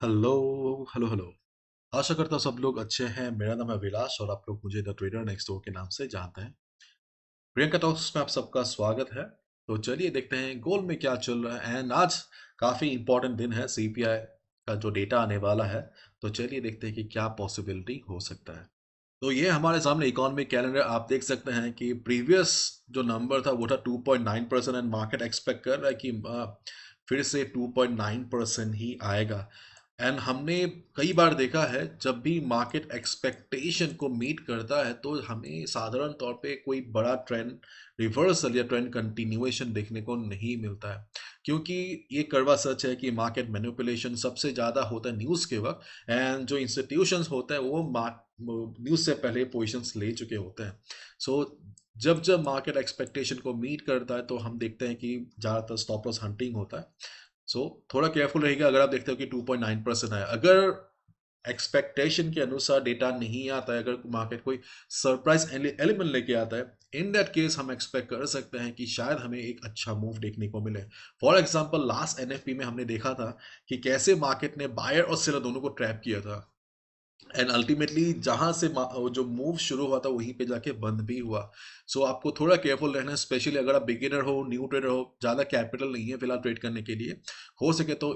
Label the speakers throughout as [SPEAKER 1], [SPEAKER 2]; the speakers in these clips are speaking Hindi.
[SPEAKER 1] Hello hello hello. आशा करता हूँ सब लोग अच्छे हैं। मेरा नाम है अभिलाष और आप लोग मुझे द ट्रेडर नेक्स्ट डोर के नाम से जानते हैं। प्रियंका टॉक्स में आप सबका स्वागत है। तो चलिए देखते हैं गोल्ड में क्या चल रहा है। एंड आज काफ़ी इंपॉर्टेंट दिन है, सीपीआई का जो डेटा आने वाला है। तो चलिए देखते हैं कि क्या पॉसिबिलिटी हो सकता है। तो ये हमारे सामने इकोनॉमिक कैलेंडर आप देख सकते हैं कि प्रीवियस जो नंबर था वो था 2.9% एंड मार्केट एक्सपेक्ट कर रहा है कि फिर से 2.9% ही आएगा। एंड हमने कई बार देखा है जब भी मार्केट एक्सपेक्टेशन को मीट करता है तो हमें साधारण तौर पे कोई बड़ा ट्रेंड रिवर्सल या ट्रेंड कंटिन्यूएशन देखने को नहीं मिलता है, क्योंकि ये कड़वा सच है कि मार्केट मैनिपुलेशन सबसे ज़्यादा होता है न्यूज़ के वक्त। एंड जो इंस्टीट्यूशंस होते हैं वो न्यूज़ से पहले पोजिशंस ले चुके होते हैं। सो जब जब मार्केट एक्सपेक्टेशन को मीट करता है तो हम देखते हैं कि ज़्यादातर स्टॉप लॉस हंटिंग होता है। सो थोड़ा केयरफुल रहेगा अगर आप देखते हो कि 2.9% है। अगर एक्सपेक्टेशन के अनुसार डेटा नहीं आता है, अगर मार्केट कोई सरप्राइज एलिमेंट लेके आता है, इन दैट केस हम एक्सपेक्ट कर सकते हैं कि शायद हमें एक अच्छा मूव देखने को मिले। फॉर एग्जांपल लास्ट एनएफपी में हमने देखा था कि कैसे मार्केट ने बायर और सेलर दोनों को ट्रैप किया था। एंड अल्टीमेटली जहां से जो मूव शुरू हुआ था वहीं पे जाके बंद भी हुआ। सो आपको थोड़ा केयरफुल रहना है, स्पेशली अगर आप बिगिनर हो, न्यू ट्रेडर हो, ज़्यादा कैपिटल नहीं है फिलहाल ट्रेड करने के लिए। हो सके तो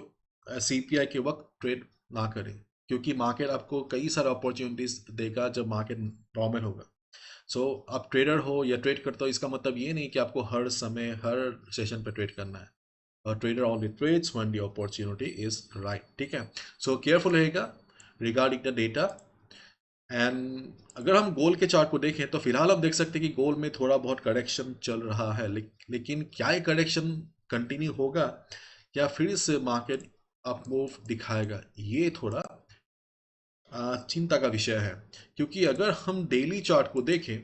[SPEAKER 1] सीपीआई के वक्त ट्रेड ना करें, क्योंकि मार्केट आपको कई सारे अपॉर्चुनिटीज देगा जब मार्केट नॉर्मल होगा। सो आप ट्रेडर हो या ट्रेड करते हो, इसका मतलब ये नहीं कि आपको हर समय हर सेशन पे ट्रेड करना है। और trader only trades when the opportunity is right, ठीक है। सो केयरफुल रहेगा रिगार्डिंग द डेटा। एंड अगर हम गोल्ड के चार्ट को देखें तो फिलहाल हम देख सकते हैं कि गोल्ड में थोड़ा बहुत करेक्शन चल रहा है, लेकिन क्या ये करेक्शन कंटिन्यू होगा, या फिर से मार्केट अप मूव दिखाएगा, ये थोड़ा चिंता का विषय है। क्योंकि अगर हम डेली चार्ट को देखें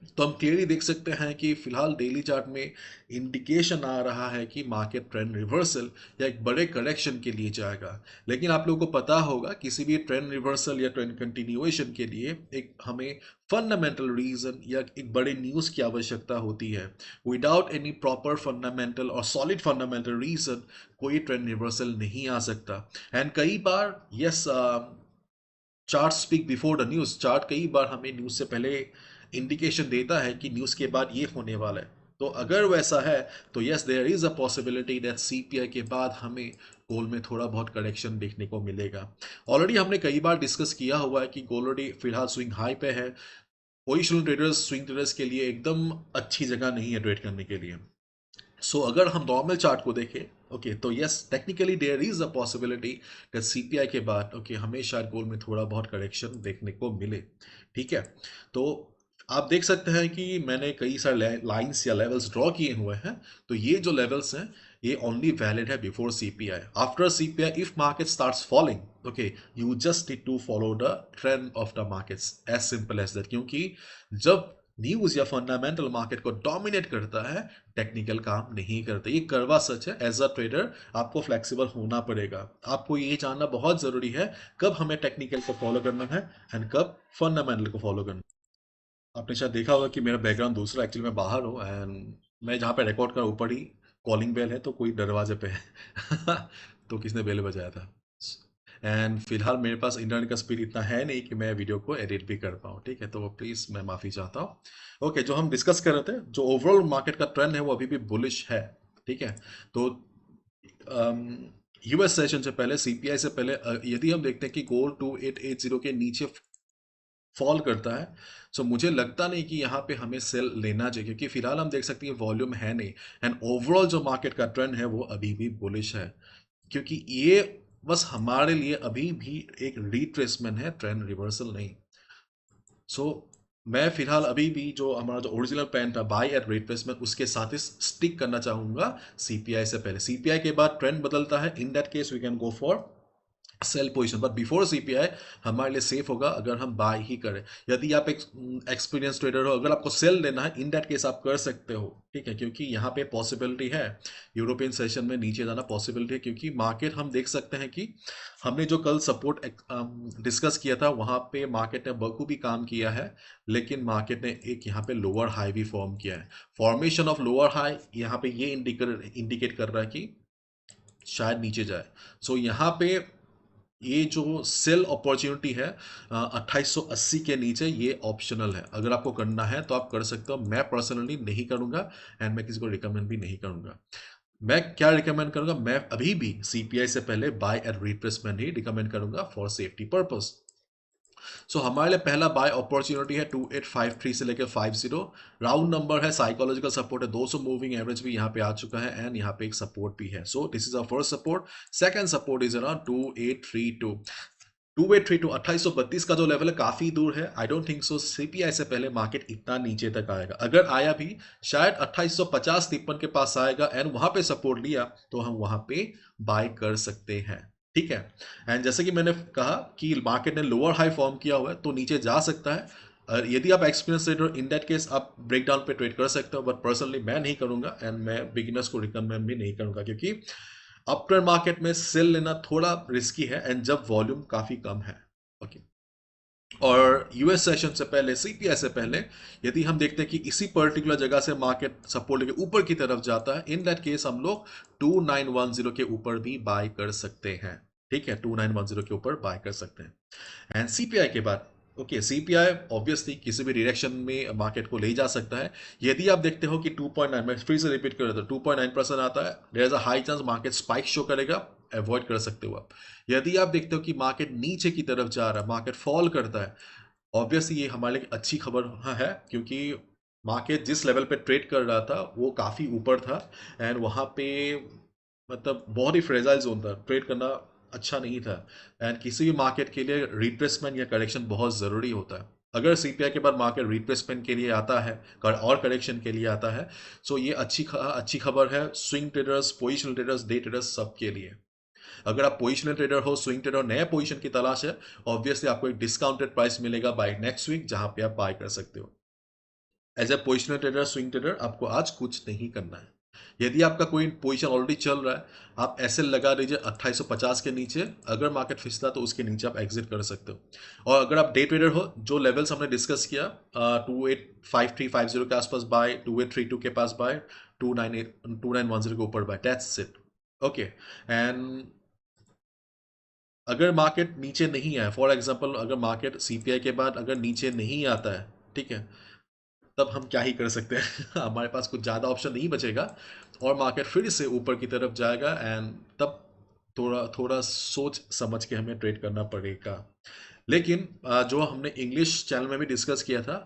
[SPEAKER 1] तो हम क्लियरली देख सकते हैं कि फिलहाल डेली चार्ट में इंडिकेशन आ रहा है कि मार्केट ट्रेंड रिवर्सल या एक बड़े करेक्शन के लिए जाएगा। लेकिन आप लोगों को पता होगा किसी भी ट्रेंड रिवर्सल या ट्रेंड कंटिन्यूएशन के लिए एक हमें फंडामेंटल रीजन या एक बड़े न्यूज़ की आवश्यकता होती है। विदाउट एनी प्रॉपर फंडामेंटल और सॉलिड फंडामेंटल रीजन कोई ट्रेंड रिवर्सल नहीं आ सकता। एंड कई बार yes, chart speak before the news. Chart कई बार हमें न्यूज़ से पहले इंडिकेशन देता है कि न्यूज़ के बाद ये होने वाला है। तो अगर वैसा है तो yes, there is a possibility that CPI के बाद हमें गोल्ड में थोड़ा बहुत करेक्शन देखने को मिलेगा। ऑलरेडी हमने कई बार डिस्कस किया हुआ है कि गोल्ड ऑलरेडी फिलहाल स्विंग हाई पे है। पोजिशनल ट्रेडर्स, स्विंग ट्रेडर्स के लिए एकदम अच्छी जगह नहीं है ट्रेड करने के लिए। सो अगर हम नॉर्मल चार्ट को देखें, ओके, तो yes technically there is a possibility that CPI के बाद ओके हमें शायद गोल्ड में थोड़ा बहुत करेक्शन देखने को मिले, ठीक है। तो आप देख सकते हैं कि मैंने कई सारे लाइंस या लेवल्स ड्रॉ किए हुए हैं। तो ये जो लेवल्स हैं ये ओनली वैलिड है before CPI. After CPI if market starts falling, okay, you just need to follow the trend of the markets, as simple as that. क्योंकि जब न्यूज या फंडामेंटल मार्केट को डोमिनेट करता है, टेक्निकल काम नहीं करते। ये कड़वा सच है। एज अ ट्रेडर आपको फ्लेक्सिबल होना पड़ेगा। आपको ये जानना बहुत ज़रूरी है कब हमें टेक्निकल को फॉलो करना है एंड कब फंडामेंटल को फॉलो करना है। आपने शायद देखा होगा कि मेरा बैकग्राउंड दूसरा, एक्चुअली मैं बाहर हूँ एंड मैं जहाँ पे रिकॉर्ड कर ऊपर ही कॉलिंग बेल है, तो कोई दरवाजे पे है तो किसने बेल बजाया था। एंड फिलहाल मेरे पास इंटरनेट का स्पीड इतना है नहीं कि मैं वीडियो को एडिट भी कर पाऊँ, ठीक है। तो प्लीज़ मैं माफ़ी चाहता हूँ। ओके, जो हम डिस्कस कर रहे थे, जो ओवरऑल मार्केट का ट्रेंड है वो अभी भी बुलिश है, ठीक है। तो यूएस सेशन से पहले, सीपीआई से पहले, यदि हम देखते हैं कि गोल्ड 2880 के नीचे फॉल करता है, सो मुझे लगता नहीं कि यहाँ पे हमें सेल लेना चाहिए, क्योंकि फिलहाल हम देख सकते हैं वॉल्यूम है नहीं। एंड ओवरऑल जो मार्केट का ट्रेंड है वो अभी भी बुलिश है, क्योंकि ये बस हमारे लिए अभी भी एक रिट्रेसमेंट है, ट्रेंड रिवर्सल नहीं। सो मैं फिलहाल अभी भी जो हमारा जो ओरिजिनल प्लान था बाय एट रिट्रेसमेंट, उसके साथ ही स्टिक करना चाहूंगा सीपीआई से पहले। सीपीआई के बाद ट्रेंड बदलता है, in that case we can go for sell position, but before CPI हमारे लिए सेफ होगा अगर हम बाय ही करें। यदि आप एक एक्सपीरियंस ट्रेडर हो, अगर आपको सेल लेना है, इन दैट केस आप कर सकते हो, ठीक है, क्योंकि यहाँ पे पॉसिबिलिटी है यूरोपियन सेशन में नीचे जाना पॉसिबिलिटी है। क्योंकि मार्केट हम देख सकते हैं कि हमने जो कल सपोर्ट डिस्कस किया था वहाँ पे मार्केट ने बखूबी काम किया है, लेकिन मार्केट ने एक यहाँ पे लोअर हाई भी फॉर्म किया है। फॉर्मेशन ऑफ लोअर हाई यहाँ पे ये इंडिकेट कर रहा है कि शायद नीचे जाए। सो यहाँ पे ये जो सेल अपॉर्चुनिटी है 2880 के नीचे, ये ऑप्शनल है। अगर आपको करना है तो आप कर सकते हो, मैं पर्सनली नहीं करूंगा एंड मैं किसी को रिकमेंड भी नहीं करूंगा। मैं क्या रिकमेंड करूंगा, मैं अभी भी सीपीआई से पहले बाय एट रिट्रेसमेंट ही रिकमेंड करूंगा फॉर सेफ्टी पर्पस। सो हमारे लिए पहला बाय अपॉर्चुनिटी है 2853 से लेकर 50, राउंड नंबर है, साइकोलॉजिकल सपोर्ट है, 200 मूविंग एवरेज भी यहाँ पे आ चुका है एंड यहाँ पे एक सपोर्ट भी है। So this is a first support. Second support is around 2832। 2832 2832 का जो लेवल है काफी दूर है। I don't think so CPI से पहले मार्केट इतना नीचे तक आएगा। अगर आया भी शायद 2850 53 के पास आएगा एंड वहां पे सपोर्ट लिया तो हम वहां पे बाय कर सकते हैं। ठीक है। एंड जैसे कि मैंने कहा कि मार्केट ने लोअर हाई फॉर्म किया हुआ है तो नीचे जा सकता है। यदि आप experience trader, in that case आप ब्रेकडाउन पे ट्रेड कर सकते हो, बट पर्सनली मैं नहीं करूंगा एंड मैं बिगिनर्स को रिकमेंड भी नहीं करूंगा, क्योंकि अपट्रेंड मार्केट में सेल लेना थोड़ा रिस्की है एंड जब वॉल्यूम काफी कम है। ओके। और यूएस सेशन से पहले, सीपीआई से पहले, यदि हम देखते हैं कि इसी पर्टिकुलर जगह से मार्केट सपोर्ट लेके ऊपर की तरफ जाता है, इन दैट केस हम लोग 2910 के ऊपर भी बाय कर सकते हैं। ठीक है, 2910 के ऊपर बाय कर सकते हैं। एंड सीपीआई के बाद, ओके, सीपीआई ऑब्वियसली किसी भी डायरेक्शन में मार्केट को ले जा सकता है। यदि आप देखते हो कि 2.9, मैं फिर से रिपीट कर रहा था, 2.9% आता है, there is a high chance market spike show करेगा, अवॉइड कर सकते हो आप। यदि आप देखते हो कि मार्केट नीचे की तरफ जा रहा है, मार्केट फॉल करता है, ऑब्वियसली ये हमारे लिए अच्छी खबर है, क्योंकि मार्केट जिस लेवल पे ट्रेड कर रहा था वो काफ़ी ऊपर था एंड वहाँ पे मतलब बहुत ही फ्रेजाइल जोन था, ट्रेड करना अच्छा नहीं था। एंड किसी भी मार्केट के लिए रिट्रेसमेंट या करेक्शन बहुत ज़रूरी होता है। अगर सीपीआई के बाद मार्केट रिट्रेसमेंट के लिए आता है और करेक्शन के लिए आता है, सो ये अच्छी खबर है swing traders, positional traders, day traders, सबके लिए। अगर आप पोजिशनल ट्रेडर हो, स्विंग ट्रेडर, नया पोजीशन की तलाश है, ऑब्वियसली आपको एक डिस्काउंटेड प्राइस मिलेगा बाय नेक्स्ट वीक, जहां पे आप बाय कर सकते हो। As a positional trader, swing trader, आपको आज कुछ नहीं करना है। यदि आपका कोई पोजीशन ऑलरेडी चल रहा है, आप एसएल लगा दीजिए 2850 के नीचे। अगर मार्केट फिसला तो उसके नीचे आप एग्जिट कर सकते हो। और अगर आप डे ट्रेडर हो, जो लेवल्स हमने डिस्कस किया, 285350 के आसपास बाय, 2832 के पास बाय, 2910 के ऊपर buy, that's it. Okay. And अगर मार्केट नीचे नहीं आया, फॉर एग्जांपल अगर मार्केट सीपीआई के बाद अगर नीचे नहीं आता है, ठीक है, तब हम क्या ही कर सकते हैं हमारे पास कुछ ज़्यादा ऑप्शन नहीं बचेगा और मार्केट फिर से ऊपर की तरफ जाएगा एंड तब थोड़ा थोड़ा सोच समझ के हमें ट्रेड करना पड़ेगा। लेकिन जो हमने इंग्लिश चैनल में भी डिस्कस किया था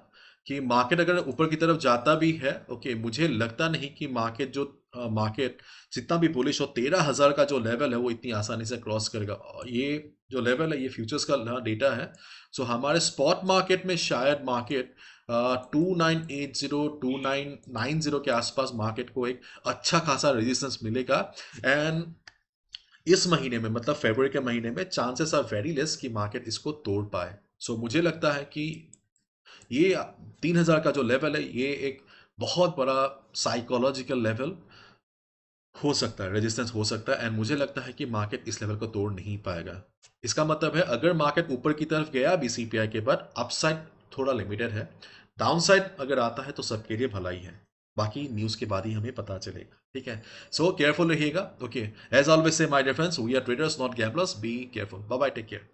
[SPEAKER 1] कि मार्केट अगर ऊपर की तरफ जाता भी है, ओके, मुझे लगता नहीं कि मार्केट जितना भी बुलिश हो, 13,000 का जो लेवल है वो इतनी आसानी से क्रॉस करेगा। और ये जो लेवल है ये फ्यूचर्स का डेटा है। सो हमारे स्पॉट मार्केट में शायद मार्केट 2980 2990 के आसपास मार्केट को एक अच्छा खासा रेजिस्टेंस मिलेगा। एंड इस महीने में, मतलब फरवरी के महीने में, चांसेस आर वेरी लेस कि मार्केट इसको तोड़ पाए। सो मुझे लगता है कि ये 3000 का जो लेवल है ये एक बहुत बड़ा साइकोलॉजिकल लेवल हो सकता है, रेजिस्टेंस हो सकता है। एंड मुझे लगता है कि मार्केट इस लेवल को तोड़ नहीं पाएगा। इसका मतलब है अगर मार्केट ऊपर की तरफ गया भी सीपीआई के बाद, अपसाइड थोड़ा लिमिटेड है, डाउनसाइड अगर आता है तो सबके लिए भलाई है। बाकी न्यूज़ के बाद ही हमें पता चलेगा। ठीक है, सो केयरफुल रहिएगा। Okay, as always say my dear friends, we are traders not gamblers, be careful. Bye bye, take care.